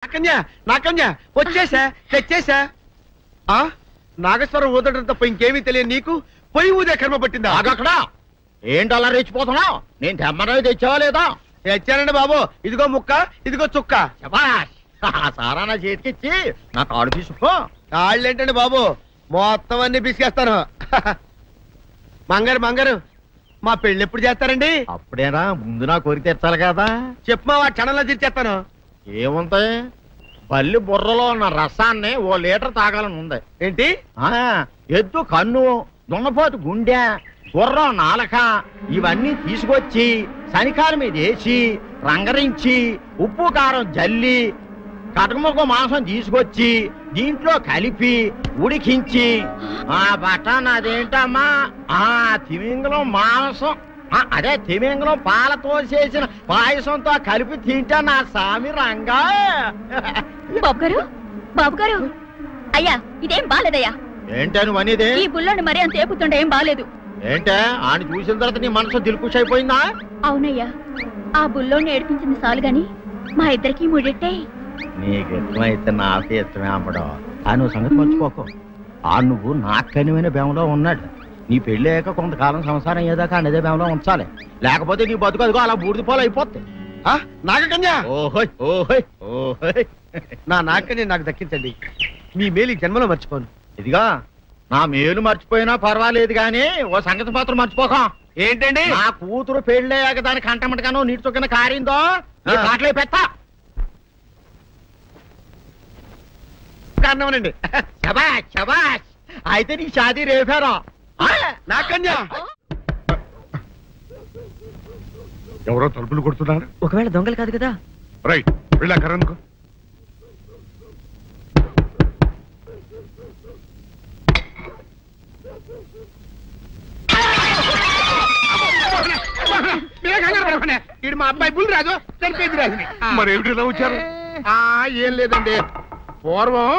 నాకన్యా వచ్చేసా తెచ్చేసా. నాగేశ్వరం ఊదటం తప్ప ఇంకేమీ తెలియదు నీకు. పొయ్యి ఊదే కర్మ పట్టిందా? అక్కడ ఏంటి అలా రెచ్చిపోతున్నావు? నేను తెమ్మనవి తెచ్చావా లేదా? తెచ్చానండి బాబు. ఇదిగో ముక్క, ఇదిగో చుక్క. సారా నా చేతికిచ్చి నా కాడు తీసుకో. కాళ్ళు ఏంటండి బాబు, మొత్తం అన్ని బిసికేస్తాను. మంగారు మా పెళ్ళి ఎప్పుడు చేస్తారండి? అప్పుడేనా, ముందు నా కోరిక తెచ్చాలి కదా. చెప్పమా, క్షణంలో తీర్చేస్తాను. ఏముంటాయి, బల్లి బుర్రలో ఉన్న రసాన్ని 1 లీటర్ తాగాలని ఉంది. ఏంటి? ఎద్దు కన్ను, దున్నపోతు గుండె, గుర్రం నాలక ఇవన్నీ తీసుకొచ్చి శనికాల మీద వేసి రంగరించి ఉప్పు కారం జల్లి కటకముక్క మాంసం తీసుకొచ్చి దీంట్లో కలిపి ఉడికించి బటన్ అదేంటమ్మా తిమింగలం మాంసం, అదే తిమింగలం పాలతో చేసిన పాయసంతో కలిపి తింటా నా సామి రంగా. బాబు గారు అయ్యా, ఇదేం బాలేదయ్యా. ఏంటని అనేది? ఈ బుల్లోని మరీ అంత ఏపుతుండే ఏం బాలేదు. ఏంటే ఆయన చూసిన తర్వాత నీ మనసు దిల్కుష్ అయిపోయిందా? అవునయ్యా, ఆ బుల్లోని ఏడిపించింది చాలు గాని మా ఇద్దరికి ముడిట్టే. నీకు ఇష్టమైతే నాకు ఇష్టమే అమ్మడం. ఆ నువ్వు సంగతి మర్చిపోకు. నువ్వు నాకు కనివైన బేమలో ఉన్నాడు. నీ పెళ్లి అయ్యాక కొంతకాలం సంసారం ఏదాకా అనేదే బేమలో ఉంచాలి, లేకపోతే నీ బతుకు అదిగో అలా బూడిదిపోలు అయిపోతాయి. నాగకన్యా, ఓహోయ్ ఓహోయ్ ఓహోయ్, నా నాగకన్య నాకు దక్కించండి. మీ మేలు జన్మలో మర్చిపోను. ఇదిగా నా మేలు మర్చిపోయినా పర్వాలేదు గాని ఓ సంగతి మాత్రం మర్చిపోకం. ఏంటండి? నా కూతురు పెళ్ళయ్యాక దానికి కంటమటగానో నీటి చొక్కన కారిందో కాట్లే పెట్టా కారణమనండి. శబాష్ శబాష్, అయితే నీ షాదీ రేపారా? నాకన్యా, ఎవరో తలుపులు కొడుతున్నారు. ఒకవేళ దొంగలు కాదు కదా? రైట్, వెళ్ళాకరనుకో. ఇది మా అబ్బాయి బుల్ రాజు, చనిపోయింది రాజుని. మరి ఏమిటి ఇలా వచ్చారు? ఏం లేదండి, పూర్వం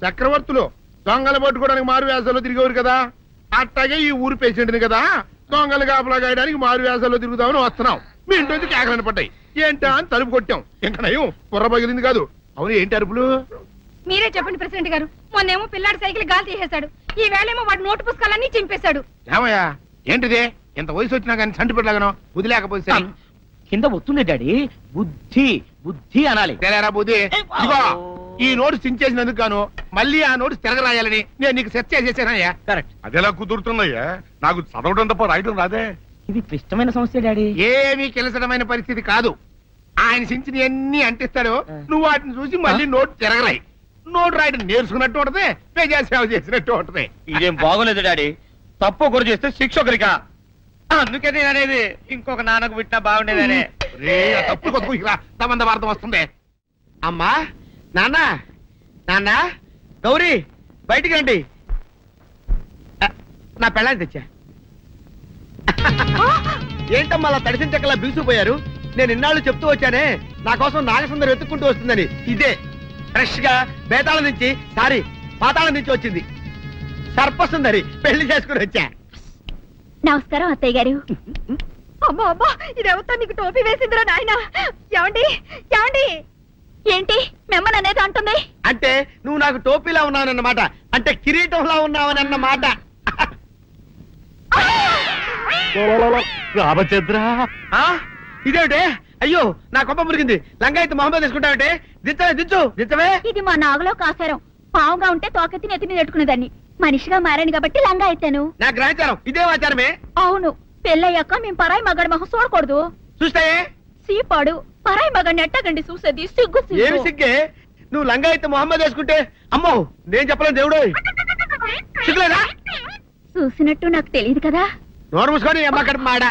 చక్రవర్తులు దొంగలు పట్టుకోవడానికి మారు వేసాల్లో తిరిగేవారు కదా. అట్టాగే ఈ ఊరు పేషెంట్ని కదా దొంగలు కాపలా గాయడానికి మారు వేసాల్లో తిరుగుదామని వస్తున్నాం. మీ ఇంటి కేకలని పడ్డాయి. ఏంటా అని తలుపు కొట్టాం. ఇంకా నయం బుర్ర పగిలింది కాదు. అవును, ఏంటి అరుపులు? మీరే చెప్పండి ప్రెసిడెంట్ గారు. మొన్నేమో పిల్లాడి సైకిల్ గాలి తీసేశాడు, ఈ వేళేమో వాడి నోటు పుస్తకాలన్నీ చింపేశాడు. ఏమయ్యా, ఏంటిదే? ఎంత వయసు వచ్చినా కానీ సంటి పెట్టలాగనో బుద్ధి లేకపోతే కింద వస్తుంది డాడీ. బుద్ధి బుద్ధి అనాలి. తెలేరా బుద్ధి. ఇదిగో, ఈ నోటు చించేసినందుకు గాను మళ్ళీ ఆ నోటు తిరగరాయాలని నేను నీకు సెట్ చేసేసానయ్యా. కరెక్ట్. అదెలా కుదురుతున్నాయ్యా? నాకు చదవడం తప్ప రాయడం రాదే. ఇది క్లిష్టమైన సమస్య డాడీ. ఏమీ కిలసడమైన పరిస్థితి కాదు. ఆయన చించిన ఎన్ని అంటిస్తాడు, నువ్వు వాటిని చూసి మళ్ళీ నోటు తిరగరాయి. నోటు రాయడం నేర్చుకున్నట్టు ఉంటది, ప్రజాసేవ చేసినట్టు ఉంటది. ఇదేం బాగోలేదు డాడీ. తప్పు ఒకరు చేస్తే శిక్ష ఒకరికా? అందుకే నేను అనేది ఇంకొక నాన్నకు పుట్టినా బాగుండేదనే. తప్పు కొద్దు ఇలా సంబంధ వార్త వస్తుంది. అమ్మా, నాన్న, నాన్న, గౌరీ బయటికి రండి. నా పెళ్ళాన్ని తెచ్చా. ఏంటమ్మా అలా తడిసిన చెక్కలా బిగుసిపోయారు? నేను ఇన్నాళ్ళు చెప్తూ వచ్చానే నా కోసం నాగసుందరం వెతుక్కుంటూ వస్తుందని. ఇదే ఫ్రెష్ గా బేతాళం నుంచి పాతాళం నుంచి వచ్చింది సర్పసుందరి. పెళ్లి చేసుకుని వచ్చా. నమస్కారం అత్తయ్య గారు. అమ్మా అమ్మా, ఇదేవతో నీకు టోపీ వేసిందిరా నాయన. ఏమండి ఏమండి? ఏంటి మిమ్మల్ని అనేది అంటుంది? అంటే నువ్వు నాకు టోపీలా ఉన్నావనన్నమాట, అంటే కిరీటంలా ఉన్నావని అన్నమాట. రామచంద్ర, ఇదేమిటే? అయ్యో, నా కొప్ప మురిగింది. లంగా అయితే మొహమ్మద్ తీసుకుంటావంటే దించవే. ఇది మా నాగలో కాసారం. పావుగా ఉంటే తోకెత్తి నెత్తి మీద పెట్టుకునేదాన్ని. మనిషిగా మారాను కాబట్టి లంగా అయితాను. నా గ్రహచారం ఇదే ఆచారమే. అవును, పెళ్ళయ్యాక మేము పరాయి మగాడి మొహం చూడకూడదు. చూస్తాయే సీపాడు పరాయి మగాడిని ఎట్టగండి చూసేది. సిగ్గు ఏమి సిగ్గే? నువ్వు లంగా అయితే మొహమ్మద్ వేసుకుంటే అమ్మో నేను చెప్పలేను దేవుడు. సిగ్గులేదా? చూసినట్టు నాకు తెలియదు కదా. నోరు మూసుకొని అమ్మకడ మాడ.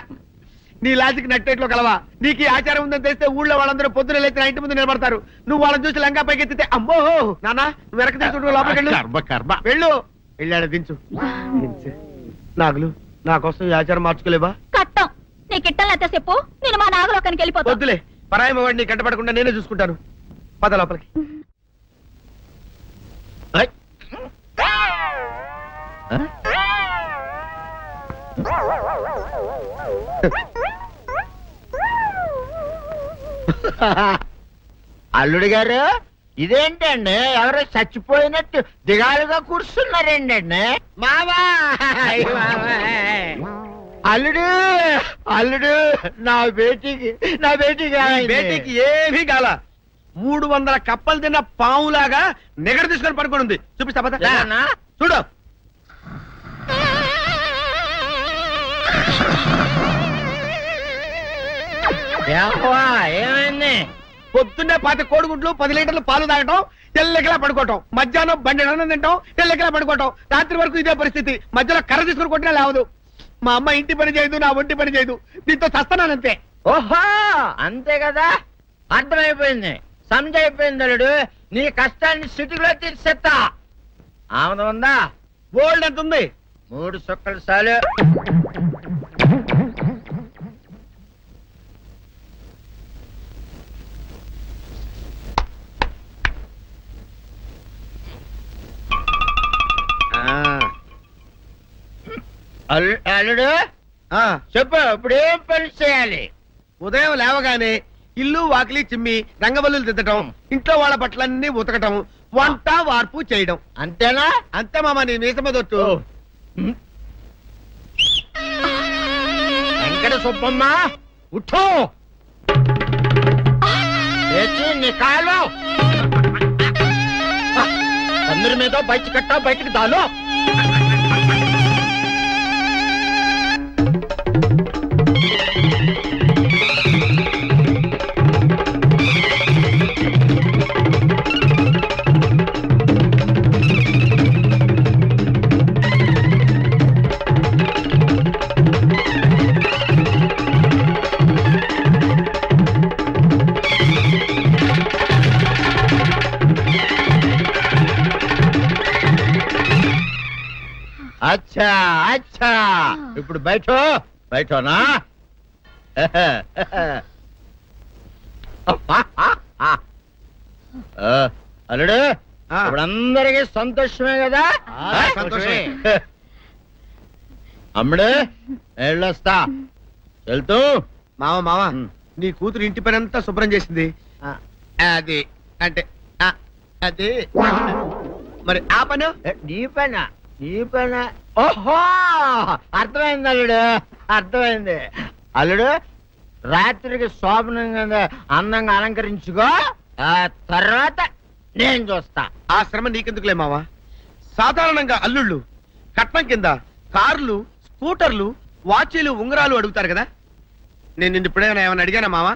నీ లాజిక్ నట్టేట్లో కలవా? నీకు ఈ ఆచారం ఉందని తెలిస్తే ఊళ్ళో వాళ్ళందరూ పొద్దున లేచి నా ఇంటి ముందు నిలబడతారు. నువ్వు వాళ్ళని చూసి లంగా పైకి ఎత్తితే అమ్మో నాన్న నువ్వు వెనక తీసుకుంటూ లోపలికి వెళ్ళు. వెళ్ళాడు దించు. నాగులు, నా కోసం ఈ ఆచారం మార్చుకోలేవా? కట్టం నీకు ఇట్టలేతే చెప్పు, నేను మా నాగలోకానికి వెళ్ళిపోతా. వద్దులే, పరాయి వాడిని కంటపడకుండా నేనే చూసుకుంటాను. పద లోపలికి. అల్లుడు గారు ఇదేంటండి ఎవరో చచ్చిపోయినట్టు దిగాలుగా కూర్చున్నారేంటండి మావా అల్లుడు అల్లుడు నా బేటీకి బేటీకి ఏమీ కాల 300 కప్పలు తిన్న పావులాగా నిగడ తీసుకొని పడుకొని ఉంది. చూపిస్తా పద. చూడు ఏమైంది? పొద్దున్నే 10 కోడిగుడ్లు 10 లీటర్లు పాలు తాగటం, తెల్లకిలా పడుకోవటం, మధ్యాహ్నం బండి అన్నం తింటాం, తెల్లకిలా పడుకోవటం, రాత్రి వరకు ఇదే పరిస్థితి. మధ్యలో కర్ర తీసుకుని కొట్టినా లేవదు. మా అమ్మ ఇంటి పని చేయదు, నా ఒంటి పని చేయదు. దీంతో చస్తానంతే. ఓహో అంతే కదా, అర్థమైపోయింది, సమజైపోయింది అల్లుడు. నీ కష్టాన్ని సిటీలో తీర్చేస్తా. ఆమె ఉందా? గోల్డ్ ఎంత ఉంది? 3 సుక్కలు చాలు. అల్లుడు చెప్పు, ఇప్పుడు ఏం పని చేయాలి? ఉదయం లేవగానే ఇల్లు వాకిలి చిమ్మి రంగవల్లులు దిద్దటం, ఇంట్లో వాళ్ళ బట్టలన్నీ ఉతకటం, వంట వార్పు చేయడం. అంతేనా? అంతే మామ, నీ మీసమదొట్టు. వెంకట సుబ్బమ్మ ఉఠో, నీ కాలు అందరి మీద బయట కట్టా, బయటికి దాలో. అచ్చా అచ్చా, ఇప్పుడు బయటనా? అల్లుడు ఇప్పుడు అందరికీ సంతోషమే కదా? సంతోషమే. అమ్ముడు వెళ్ళొస్తా, వెళ్తూ. మామ నీ కూతురు ఇంటి పని అంతా శుభ్రం చేసింది. అది అంటే అది మరి ఆ పని నీ పైన ఓహో అర్థమైంది అల్లుడు, అర్థమైంది. అల్లుడు రాత్రికి శోభనంగా అందంగా అలంకరించుకో, ఆ తర్వాత నేను చూస్తా. ఆ శ్రమ నీకెందుకులే మావా. సాధారణంగా అల్లుళ్ళు కట్నం కింద కార్లు, స్కూటర్లు, వాచీలు, ఉంగరాలు అడుగుతారు కదా. నేను నిన్ను ఇప్పుడేమైనా ఏమైనా అడిగానా మావా?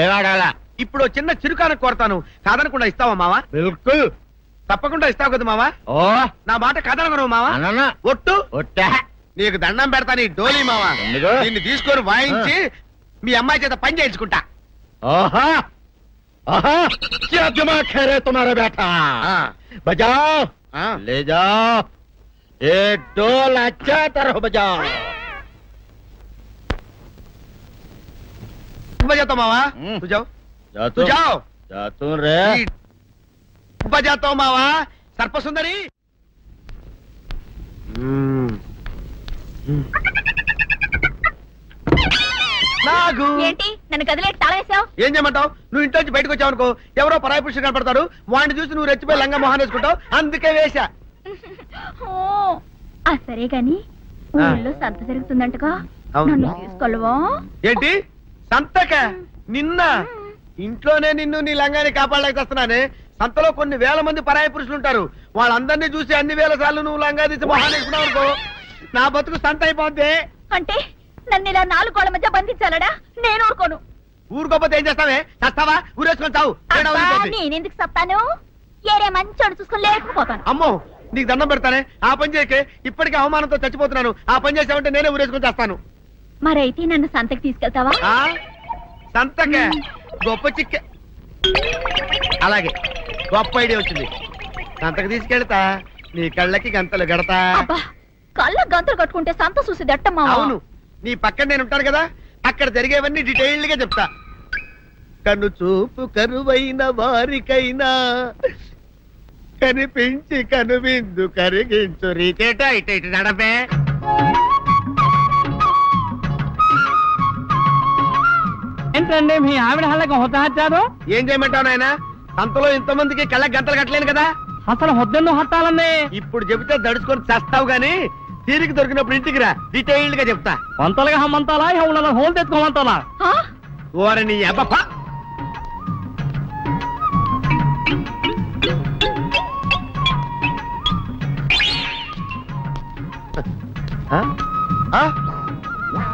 ఏవాడాలా? ఇప్పుడు చిన్న చిరుకాన కోరతాను, కాదనకుండా ఇస్తావా మావా? బిల్కుల్ తప్పకుండా ఇస్తావు కదా మావా? ఓ నా మాట కాదనగను మావా. అన్న ఒట్టు ఒట్టా నీకు దండం పెడతాను ఈ డోలీ మావా. ఎందుకు? దీన్ని తీసుకొని వాయించి మీ అమ్మాయి చేత పని చేయించుకుంటా. ఓహో ఓహో, क्या दिमाग है रे तुम्हारा बेटा? बजाओ, ले जाओ ये डोल, अच्छा तरह बजाओ. बजाता मावा, तू जाओ, तू जाओ, जातू रे. बजाता मावा, सर्पसुंदरी. నాగు ఏంటి నన్ను గదిలేటి తాళం వేసావు? ఏం చేయమంటావు? నువ్వు ఇంట్లో నుంచి బయటకు వచ్చావు అనుకో, ఎవరో పరాయి పురుషులు కనపడతారు, వాడిని చూసి నువ్వు రెచ్చిపోయి లంగా మొహాన్ వేసుకుంటావు, అందుకే వేశా. సరే గాని ఊళ్ళో సంత జరుగుతుందంటగా, నన్ను తీసుకెళ్ళవా? ఏంటి సంతక? నిన్న ఇంట్లోనే నిన్ను నీ లంగాన్ని కాపాడలేకొస్తున్నానే. సంతలో కొన్ని వేల మంది పరాయి పురుషులు ఉంటారు, వాళ్ళందరినీ చూసి అన్ని వేల సార్లు నువ్వు లంగా తీసి మొహాన్ వేసుకున్నావు అనుకో, నా బతుకు సంత అయిపోద్ది. అంటే నన్ను ఇలా 4 గోళ్ల మధ్య బంధించాలడా? నేను ఊరుకోను. ఊరుకోపోతే ఏం చేస్తావే? చస్తావా? ఊరేసుకొని చావు. నేనెందుకు చెప్తాను? ఏరే మంచోడు చూసుకొని లేకపోతాను. అమ్మో నీకు దండం పెడతానే, ఆ పని చేయకే. ఇప్పటికే అవమానంతో చచ్చిపోతున్నాను, ఆ పని చేసావంటే నేనే ఊరేసుకొని చేస్తాను. మరైతే నన్ను సంతకి తీసుకెళ్తావా? సంతకే గొప్ప చిక్కే. అలాగే గొప్ప ఐడియా వచ్చింది. సంతకు తీసుకెళ్తా, నీ కళ్ళకి గంతలు గడతా. కళ్ళ గంతలు కట్టుకుంటే సంత చూసి దట్టమ్మా. అవును, నీ పక్కన నేను ఉంటాను కదా, అక్కడ జరిగేవన్నీ డీటెయిల్డ్ గా చెప్తా. కను చూపు కరువైన వారికైనా కనిపించి కనువిందు కరిగించు రీచేట ఇట ఇటు నడపే. ఏంటండి మీ ఆవిడ హల్లకం హోతాచారు? ఏం చేయమంటావు నాయన? సంతలో ఇంతమందికి కళ్ళ గంటలు కట్టలేను కదా. అసలు హొద్దెన్ను హత్తాలన్నీ ఇప్పుడు చెబితే దడుచుకొని చేస్తావు గాని తీరికి దొరికినప్పుడు ఇంటికి రా, డీటెయిల్డ్ గా చెప్తా. వంతలుగా హమ్మంతాలా ఇవాళ హోల్ తెచ్చుకోమంటాలా? ఓరి నీ అబ్బ.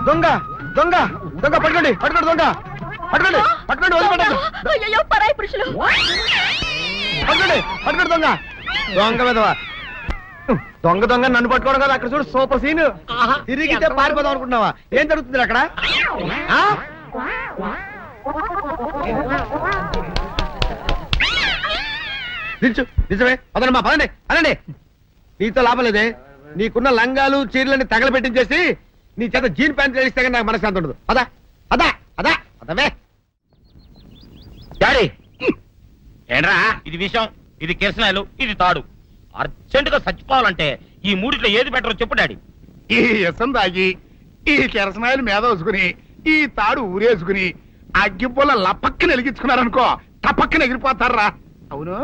దొంగ దొంగ దొంగ పట్టుకోండి పట్టుకోండి దొంగ పట్టుకోండి పట్టుకోండి వదిలిపెట్టండి. అయ్యో పరాయి పురుషులు. పట్టుకోండి పట్టుకోండి దొంగ దొంగ విధవా. దొంగ దొంగ నన్ను పట్టుకోవడం కదా. అక్కడ చూడు సూపర్ సీన్. తిరిగితే పారిపోదాం అనుకుంటున్నావా? ఏం జరుగుతుంది అక్కడ? నిజమే పదండి మా పదండి అనండి. నీతో లాభం లేదే. నీకున్న లంగాలు చీరలని తగలబెట్టించేసి నీ చేత జీన్ ప్యాంట్ వేస్తే కానీ నాకు మనశ్శాంతి ఉండదు. అదా అదా అదా అదవే. డాడీ ఏంట్రా ఇది విషయం, ఇది కిరసనాయలు, ఇది తాడు. అర్జెంట్ గా చచ్చిపోవాలంటే ఈ మూడిట్లో ఏది బెటరో చెప్పు డాడీ. ఈ ఇసం తాగి ఈ కిరసనాయలు మీద వేసుకుని ఈ తాడు ఊరేసుకుని అగ్గిపూల లపక్కన వెలిగించుకున్నారనుకో టపక్కన ఎగిరిపోతారా. అవును,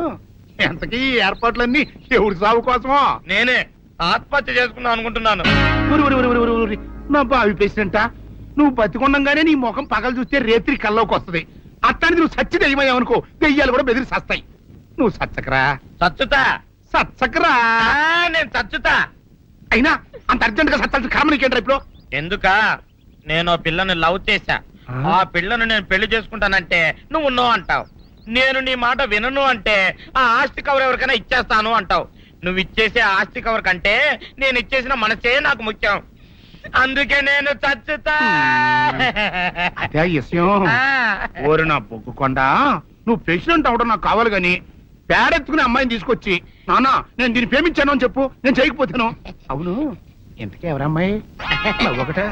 ఎంతకీ ఈ ఏర్పాట్లన్నీ ఎవరి సాగు కోసమో? నేనే ఆత్మహత్య చేసుకుందాం అనుకుంటున్నాను. నా బావి పేసినంట నువ్వు బతికొండంగానే నీ ముఖం పగలు చూస్తే రేత్రి కల్లోకి వస్తుంది. అత్తానికి నువ్వు సచ్చి దెయ్యమయ్యావనుకో దెయ్యాలు కూడా బెదిరి సస్తాయి. నువ్వు సచ్చకరా చచ్చుతా సచ్చకరా. నేను చచ్చుతా. అయినా అంత అర్జెంట్ గా సత్తాల్సిన కర్మ నీకేంట్రా ఇప్పుడు? ఎందుక నేను పిల్లని లవ్ చేశా. ఆ పిల్లను నేను పెళ్లి చేసుకుంటానంటే నువ్వు నో అంటావు. నేను నీ మాట వినను అంటే ఆ ఆస్తి కవర్ ఎవరికైనా ఇచ్చేస్తాను అంటావు. నువ్వు ఇచ్చేసే ఆస్తి కవర్ కంటే నేను ఇచ్చేసిన మనసే నాకు ముఖ్యం. అందుకే నేను చచ్చుతా. అదే విషయం. ఓరు నా బొగ్గుకొండ, నువ్వు ప్రెసిడెంట్ అవడం నాకు కావాలి గాని పేడెత్తుకునే అమ్మాయిని తీసుకొచ్చి నానా నేను దీన్ని ప్రేమించాను అని చెప్పు, నేను చేయకపోతాను. అవును, ఇంతకీ ఎవరమ్మాయి? ఒకటే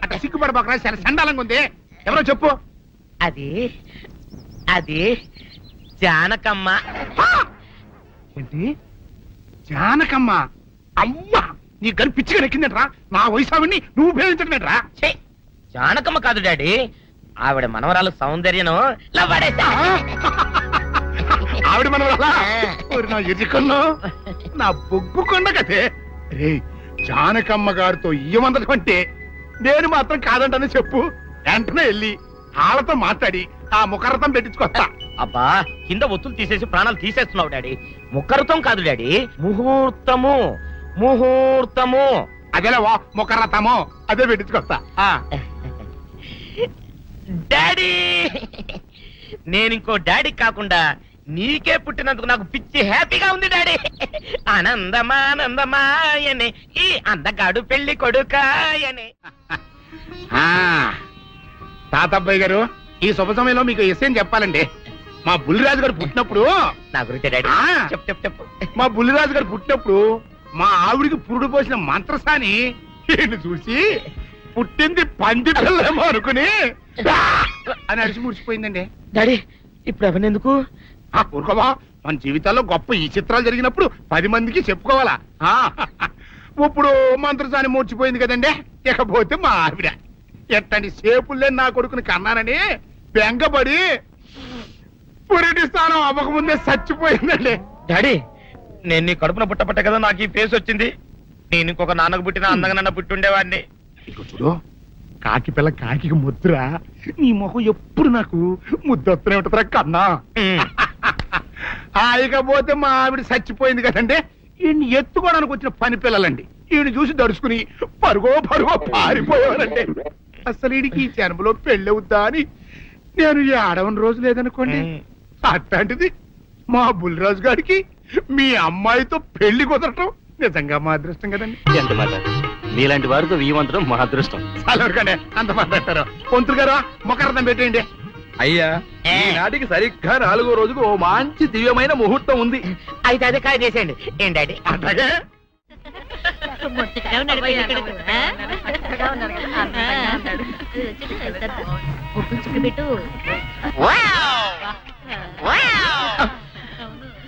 అట్లా సిగ్గుపడబాకరా, చాలా సండాలంగా ఉంది. ఎవరో చెప్పు. అది అది జానకమ్మ. ఏంటి జానకమ్మ? అమ్మా నీ గని పిచ్చిగా నెక్కిందంట్రా. నా వయసావిని నువ్వు ప్రేమించడమేట్రా? జానకమ్మ కాదు డాడీ, ఆవిడ మనవరాలు సౌందర్యను ఆవిడ మనవరాలా? నా ఎదుకుల్లో నా బొగ్గు కొండ కదే. రే జానకమ్మ గారితో ఇయ్యమందడం అంటే నేను మాత్రం కాదంటనే చెప్పు. వెంటనే వెళ్ళి వాళ్ళతో మాట్లాడి ఆ ముఖరథం పెట్టించుకొస్తా. అబ్బా కింద ఒత్తులు తీసేసి ప్రాణాలు తీసేస్తున్నావు డాడీ. ముఖరథం కాదు డాడీ, ముహూర్తము. ముహూర్తము అదేలా ముఖరథము, అదే పెట్టించుకొస్తా. డాడీ నేను ఇంకో డాడీ కాకుండా నీకే పుట్టినందుకు నాకు పిచ్చి హ్యాపీగా ఉంది డాడీ. ఆనందమానందమాయనే ఈ అందగాడు పెళ్లి కొడుకాయనే. తాతబ్బాయి గారు, ఈ శుభ సమయంలో మీకు విషయం చెప్పాలండి. మా బుల్లిరాజు గారు పుట్టినప్పుడు నా గురించి డాడీ చెప్పు చెప్పు చెప్పు. మా బుల్లిరాజు గారు పుట్టినప్పుడు మా ఆవిడికి పురుడు పోసిన మంత్రసాని ఈయన చూసి పుట్టింది పంది పిల్లేమో అనుకుని అని అడిచి ముడిచిపోయిందండి. డాడీ ఇప్పుడు ఎవరినెందుకు? ఊరుకోవా, మన జీవితాల్లో గొప్ప ఈ చిత్రాలు జరిగినప్పుడు 10 మందికి చెప్పుకోవాలా. ఇప్పుడు మంత్రసాని మూర్చిపోయింది కదండి. ఇకపోతే మా ఆవిడ ఎట్టండి సేపుల్లే నా కొడుకుని కన్నానని బెంగపడి పురిటి స్థానం అవ్వకముందే చచ్చిపోయిందండి. డాడీ నేను నీ కడుపున పుట్టపట్ట కదా నాకు ఈ ఫేస్ వచ్చింది. నేను ఇంకొక నాన్నకు పుట్టిన అందంగా నన్ను పుట్టుండేవాడిని. ఇక చూడు, కాకి పిల్ల కాకి ముద్దురా. నీ మొహం ఎప్పుడు నాకు ముద్దొస్తూనే ఉంటుందిరా కన్నా. ఇకపోతే మా ఆవిడ చచ్చిపోయింది కదండి. ఈయన్ని ఎత్తుకోవడానికి వచ్చిన పని పిల్లలండి ఈయన చూసి దడుచుకుని పరుగో పారిపోయేవారండి. అసలు ఈడికి ఈ జన్మలో పెళ్ళవుద్దా అని నేను ఈ ఆడవని రోజు లేదనుకోండి. అట్లాంటిది మా బుల్లిరాజు గారికి మీ అమ్మాయితో పెళ్లి కుదరటం నిజంగా మా అదృష్టం కదండి. ఎంత మాట, మీలాంటి వారితో వీయమంతరం మా అదృష్టం. చాలవరకండి అంత మాట్లాడతారు. పొంతులు గారు మొక్కరథం పెట్టేయండి. అయ్యా ఈనాటికి సరిగ్గా 4వ రోజుకు ఓ మంచి దివ్యమైన ముహూర్తం ఉంది. అయితే అదే కాయ చేసేయండి. ఏం డాడీ? అట్లాగే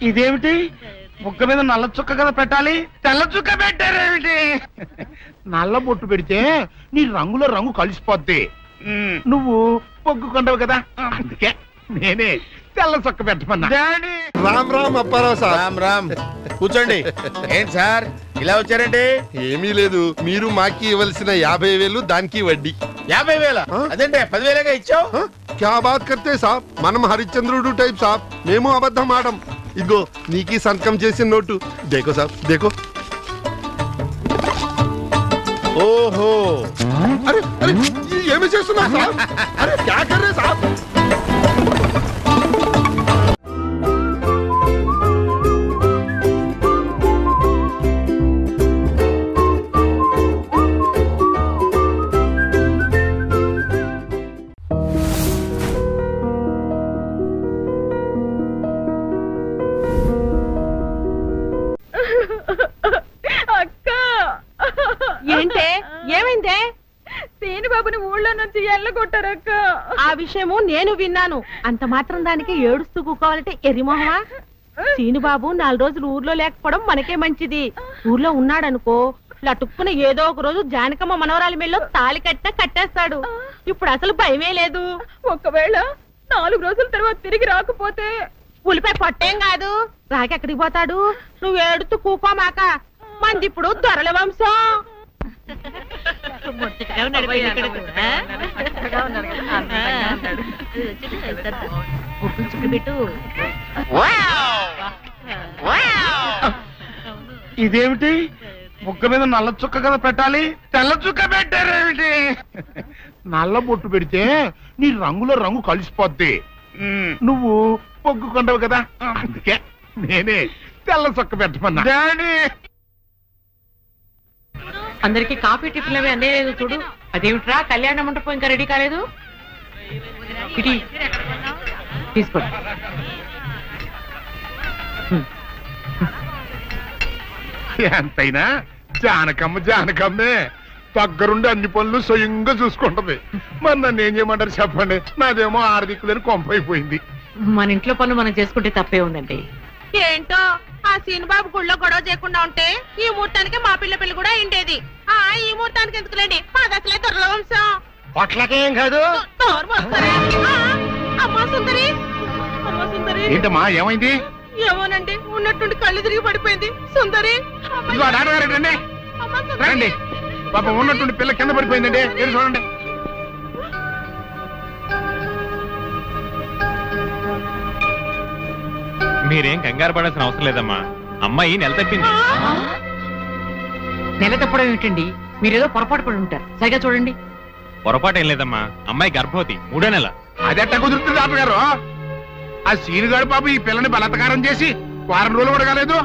ఇదేమిటి? ముక్క మీద నల్ల చుక్క కదా పెట్టాలి, తెల్ల చుక్క పెట్టారేమిటి? నల్ల బొట్టు పెడితే నీ రంగులో రంగు కలిసిపోద్ది. నువ్వు పొగ్గుకుంటావు కదా అందుకే నేనే తెల్ల చొక్క పెట్టమన్నా. రామ్ రామ్ అప్పారావు సార్. రామ్ రామ్ కూర్చోండి. ఏంటి సార్ ఇలా వచ్చారండి? ఏమీ లేదు, మీరు మాకి ఇవ్వాల్సిన 50,000 దానికి వడ్డీ. 50,000? అదేంటే 10,000గా ఇచ్చావు? క్యా బాత్ కర్తే సాబ్, మనం హరిశ్చంద్రుడు టైప్ సాబ్, మేము అబద్ధం ఆడం. ఇదిగో నీకి సంతకం చేసిన నోటు. దేకో సాబ్ దేకో. ఓహో, అరే అరే ఏమి చేస్తున్నా సాబ్? అరే క్యా కర్ రే సాబ్? ఏంటే ఏమైందే? సీని బాబుని ఊళ్ళో నుంచి ఎల్లగొట్టారక్క. ఆ విషయము నేను విన్నాను. అంత మాత్రం దానికి ఏడుస్తూ కూకోవాలంటే ఎర్రిమోహమా? సీనుబాబు 4 రోజులు ఊర్లో లేకపోవడం మనకే మంచిది. ఊర్లో ఉన్నాడనుకో లటుక్కున ఏదో ఒక రోజు జానకమ్మ మనవరాలి మెల్లో తాళి కట్టేస్తాడు. ఇప్పుడు అసలు భయమే లేదు. ఒకవేళ 4 రోజుల తర్వాత తిరిగి రాకపోతే ఉలిపై పొట్టేం కాదు, రాకెక్కడికి పోతాడు? నువ్వు ఏడుతూ కూకోమాక. మంది ఇప్పుడు దొరల వంశం. ఇదేమిటి ముక్క మీద నల్ల చుక్క కదా పెట్టాలి, తెల్ల చుక్క పెట్టారేమిటి? నల్ల బొట్టు పెడితే నీ రంగులో రంగు కలిసిపోద్ది. నువ్వు పొగ్గుకుంటావు కదా అందుకే నేనే తెల్ల చుక్క పెట్టమన్నా. అందరికి కాఫీ టిఫిన్ అవి అందేలేదు చూడు. అదేమిట్రా కళ్యాణ మండపం ఇంకా రెడీ కాలేదు? ఇటీ తీసుకోండి. ఎంతైనా జానకమ్మే దగ్గరుండి అన్ని పనులు స్వయంగా చూసుకుంటది. మరి నన్ను ఏం చేయమంటారు చెప్పండి? నాదేమో ఆర్థికులని కొంపైపోయింది. మన ఇంట్లో పనులు మనం చేసుకుంటే తప్పే ఉందండి. ఏంటో ఆ సీనుబాబు గుళ్ళో గొడవ చేయకుండా ఉంటే ఈ ముహూర్తానికి మా పిల్ల పెళ్లి కూడా ఉండేది. ఈ ముహూర్తానికి ఎందుకులేండి, మాది అసలే దొరల వంశం. పొట్లకేం కాదు. అమ్మా సుందరి, అమ్మా సుందరి. ఏంటమ్మా ఏమైంది? ఏమోనండి, ఉన్నట్టుండి కళ్ళు తిరిగి పడిపోయింది. సుందరి ఇదిగో డాక్టర్ గారు రండి రండి. పాపం ఉన్నట్టుండి పిల్ల కింద పడిపోయిందండి. మీరు చూడండి. మీరేం కంగారు పడాల్సిన అవసరం లేదమ్మా. అమ్మాయి నెల తప్పింది. నెల తప్పడం ఏమిటండి? మీరేదో పొరపాటు పడి ఉంటారు. సరిగా చూడండి. పొరపాటు ఏం లేదమ్మా, అమ్మాయి గర్భవతి 3వ నెల. అదెట్టా కుదురుతుంది డాక్టర్ గారు? ఆ సీనుగాడు పాప ఈ పిల్లని బలత్కారం చేసి 1 వారం రోజులు కూడా కాలేదు,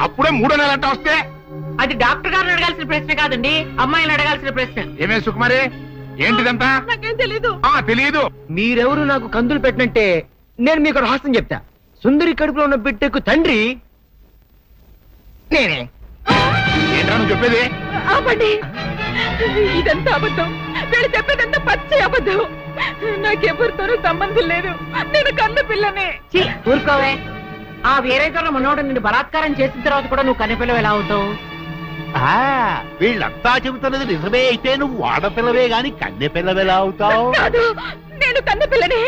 అప్పుడే 3వ నెల అట్ట వస్తే? అది డాక్టర్ గారిని అడగాల్సిన ప్రశ్న కాదండి, అమ్మాయిని అడగాల్సిన ప్రశ్న. ఏమే సుకుమారి ఏంటిదంతా? నాకేం తెలీదు. తెలియదు. మీరెవరు నాకు కందులు పెట్టినట్టే నేను మీకు రహస్యం చెప్తా. సుందరి కడుపులో ఉన్న బిడ్డకు తండ్రి నేనే. ఏంటా నువ్వు చెప్పేది? ఆపండి, ఇదంతా అబద్ధం. వీళ్ళు చెప్పేదంతా పచ్చి అబద్ధం. నాకెవరితోనూ సంబంధం లేదు. నేను కన్న పిల్లనే. ఊరుకోవే. ఆ వేరేతోన్న మనోడు నిన్ను బలాత్కారం చేసిన తర్వాత కూడా నువ్వు కన్నెపిల్లవు ఎలా అవుతావు? వీళ్ళంతా చెబుతున్నది నిజమే అయితే నువ్వు ఆడపిల్లవే గాని కన్నె పిల్లవెలా అవుతావు? కాదు, నేను కన్న పిల్లనే.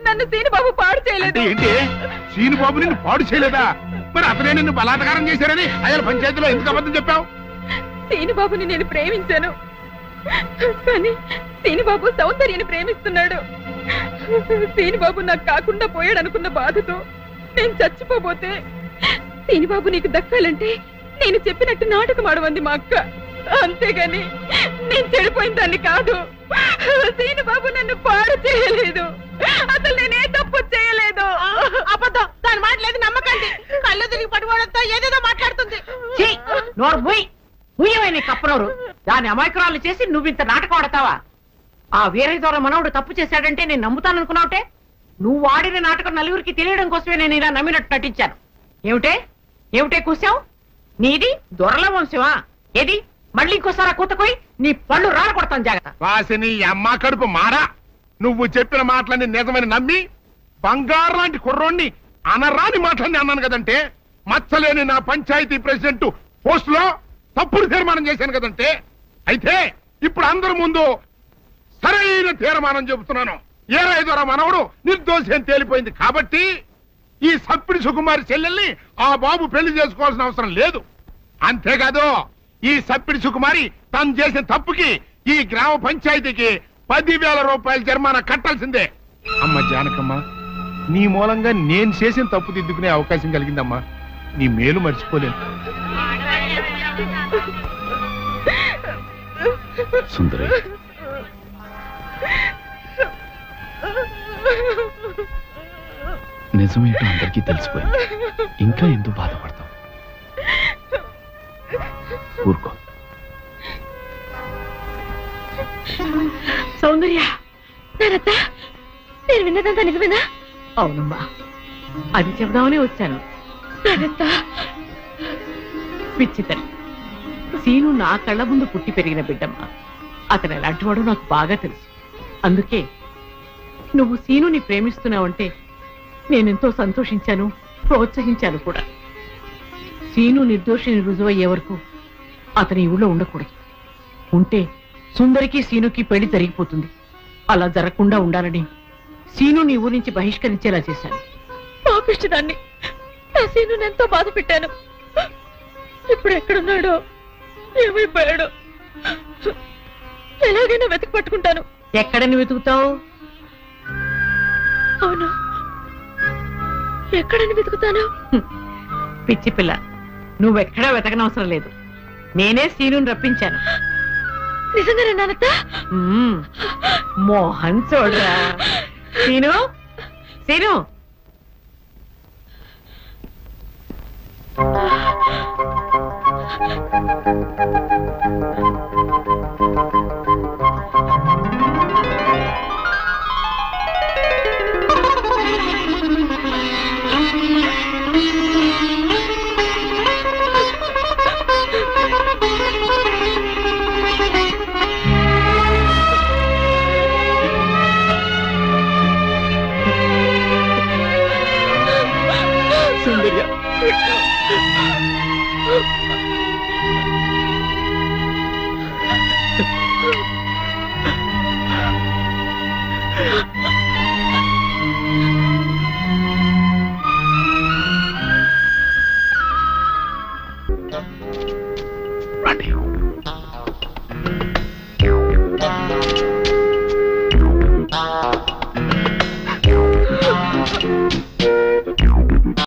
నన్ను సీనుబాబు పాడు చేయలేదు. ఏంటి సీనుబాబు నిన్ను పాడు చేయలేదా? మరి అతనే నిన్ను బలాత్కారం చేశారని అయ్యాల పంచాయతీలో ఎందుకు అబద్ధం చెప్పావు? సీనుబాబుని నేను ప్రేమించాను, కానీ సీనుబాబు సౌందర్యని ప్రేమిస్తున్నాడు. సీనుబాబు నాకు కాకుండా పోయాడు అనుకున్న బాధతో నేను చచ్చిపోబోతే, సీనుబాబు నీకు దక్కాలంటే నేను చెప్పినట్టు నాటకం ఆడమంది మా అక్క. అంతేగాని నేను చెడిపోయిన దాన్ని కాదు. సీనుబాబు నన్ను పాడు చేయలేదు. అసలు నేనే తప్పు చేయలేదు. అబద్ధం. దాని మాట లేదు, నమ్మకండి. కళ్ళు తిరిగి పడిపోవడంతో ఏదేదో మాట్లాడుతుంది. నోరు ముయ్యమైన కప్పనోరు. దాని అమాయకురాలు చేసి నువ్వు ఇంత నాటకం ఆడతావా? ఆ వీరయ్య ద్వారా మనవుడు తప్పు చేశాడంటే నేను నమ్ముతాననుకున్నావుటే? నువ్వు ఆడిన నాటకం నలుగురికి తెలియడం కోసమే నేను ఇలా నమ్మినట్టు నటించాను. ఏమిటే కూసావు? నీది దొరల వంశమా? ఏది మళ్ళీ ఇంకోసారి కూతకోయి నీ పళ్ళు రాలకొడతాను, జాగ్రత్త. వాసిని అమ్మ కడుపు మారా. నువ్వు చెప్పిన మాటలన్నీ నిజమని నమ్మి బంగారు లాంటి కుర్రోణ్ణి అనరాని మాటలన్నీ అన్నాను కదంటే, మచ్చలేని నా పంచాయతీ ప్రెసిడెంట్ పోస్ట్ లో తప్పుడు తీర్మానం చేశాను కదంటే, అయితే ఇప్పుడు అందరి ముందు సరైన తీర్మానం చెబుతున్నాను. ఏ రైతురా మనవడు నిర్దోషి అని తేలిపోయింది కాబట్టి ఈ సప్పిడి సుకుమారి చెల్లెల్ని ఆ బాబు పెళ్లి చేసుకోవాల్సిన అవసరం లేదు. అంతేకాదు ఈ సప్పిడి సుకుమారి తను చేసిన తప్పుకి ఈ గ్రామ పంచాయతీకి 10,000 రూపాయల జరిమానా కట్టాల్సిందే. అమ్మ జానకమ్మ, నీ మూలంగా నేను చేసిన తప్పు దిద్దుకునే అవకాశం కలిగిందమ్మా. నీ మేలు మర్చిపోలేను. సుందరి, నిజమేంటో అందరికీ తెలిసిపోయింది. ఇంకా ఎందుకు బాధపడతావు? ఊరుకో. సౌందర్య, నానత్త, నేను విన్నదంతా నిజమేనా? అవునమ్మా, అది చెబుదామని వచ్చాను. నానత్త, పిచ్చితని సీను నా కళ్ళ ముందు పుట్టి పెరిగిన బిడ్డమ్మా. అతను ఎలాంటివాడో నాకు బాగా తెలుసు. అందుకే నువ్వు సీనుని ప్రేమిస్తున్నావంటే నేనెంతో సంతోషించాను, ప్రోత్సహించాను కూడా. సీను నిర్దోషిని రుజువయ్యే వరకు అతని ఊళ్ళో ఉండకూడదు. ఉంటే సుందరికి సీనుకి పెళ్లి జరిగిపోతుంది. అలా జరగకుండా ఉండాలని సీను నీ ఊరి నుంచి బహిష్కరించేలా చేశాను. పాపిష్టిదాన్ని నా సీను ఎంతో బాధ పెట్టాను. ఇప్పుడు ఎక్కడున్నాడో, ఏమైపోయాడో ఎలాగైనా వెతికి పట్టుకుంటాను. ఎక్కడని వెతుకుతావు? అవును, ఎక్కడని వెతుకుతాను? పిచ్చి పిల్ల, నువ్వెక్కడా వెతకనవసరం లేదు. నేనే సీనుని రప్పించాను. నిజంగానే నానత్త? మోహన్ చూడరా. సీను, సీను, సుందర్య, రండి.